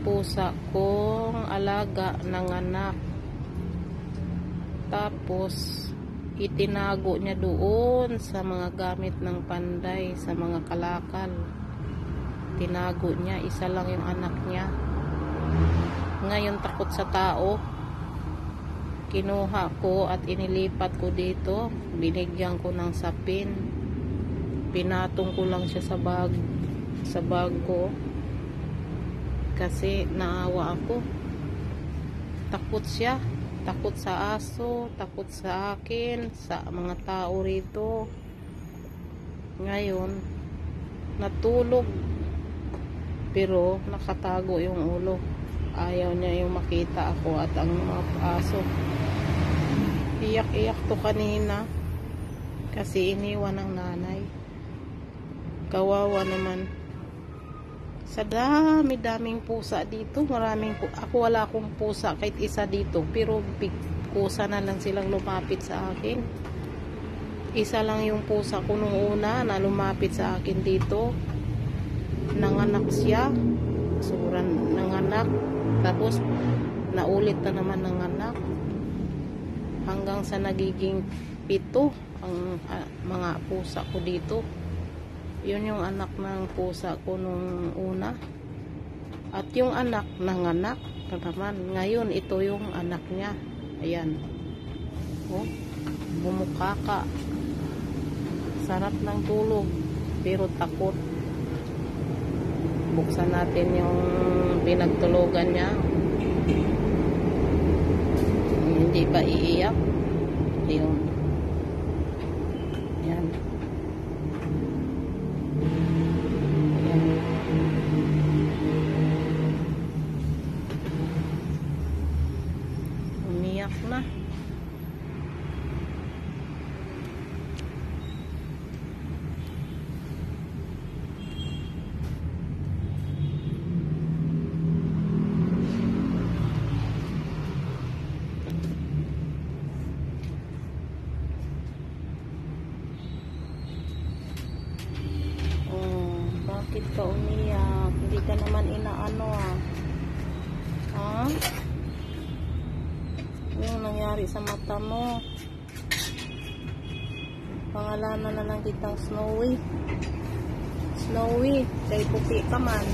pusa kong alaga ng anak. Tapos itinago niya doon sa mga gamit ng panday, sa mga kalakal. Tinago niya, isa lang yung anak niya. Ngayon takot sa tao, kinuha ko at inilipat ko dito. Binigyan ko ng sapin, pinatong ko lang siya sa bag ko kasi naawa ako. Takot siya, takot sa aso, takot sa akin, sa mga tao rito. Ngayon natulog pero nakatago yung ulo. Ayaw niya yung makita ako at ang mga aso. Iyak-iyak to kanina kasi iniwan ng nanay. Kawawa naman. Sa dami-daming pusa dito, maraming ako wala akong pusa kahit isa dito, pero kusa na lang silang lumapit sa akin. Isa lang yung pusa ko nung una na lumapit sa akin dito. Nanganak siya, suran nanganak, tapos naulit na naman nanganak hanggang sa nagiging 7 ang mga pusa ko dito. Yun yung anak ng pusa ko nung una, at yung anak nanganak na naman. Ngayon ito yung anak niya. Ayan, oh, bumukaka, sarap ng tulog pero takot. Buksan natin yung pinagtulugan niya. Hindi pa iiyak. Ayun. Yan. Ayan. Umiyak na. Bakit ka umiyak? Hindi ka naman inaano ha? Anong nangyari sa mata mo? Pangalanan na lang kitang Snowy. Snowy, kay puti ka man.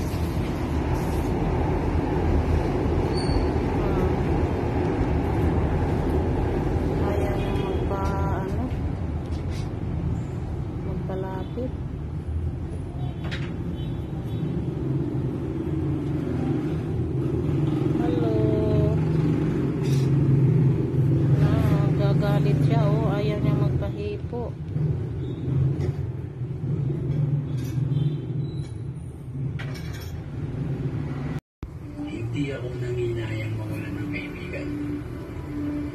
Ayaw na magpalapit. Galit siya, oh, ayaw niya magpahipo. Hindi ako nanginayang mawalan ng kaibigan,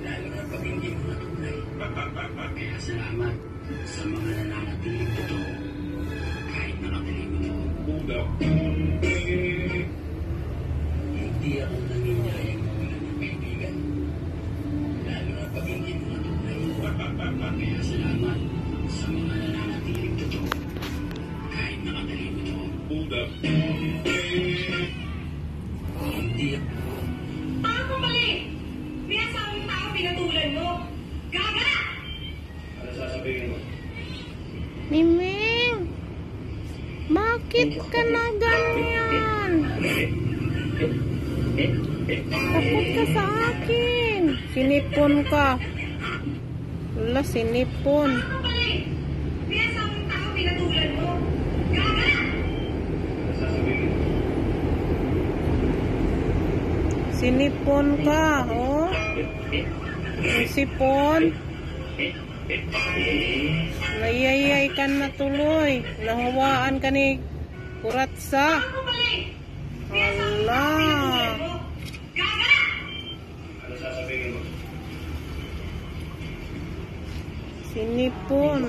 lalo na pag hindi mo natunay. Kaya salamat sa mga nananatiling totoo kahit nakatalikod ako. Hindi ako nanginayang mawalan ng kaibigan, lalo na pag hindi mo natunay. Kaya salamat sa mga nananatiling totoo kahit nakatalikod ako. Hindi ako. Paano mali? May asawang tao pinatulan mo. Gaga! Ano sasabihin mo? Miming, bakit ka na ganyan? Takot ka sa akin. Sinipon ka. Wala, sinipon. Paano mali? May asawang tao pinatulan mo. Gaga! Ano sasabihin mo? Sinipon ka, oh. Sipon. Layayay ka na tuloy. Nahawaan ka ni Kuratsa. Paano mali? May asawang tao Ala. pinatulan mo. Gaga! Ano sasabihin mo? Sinipon.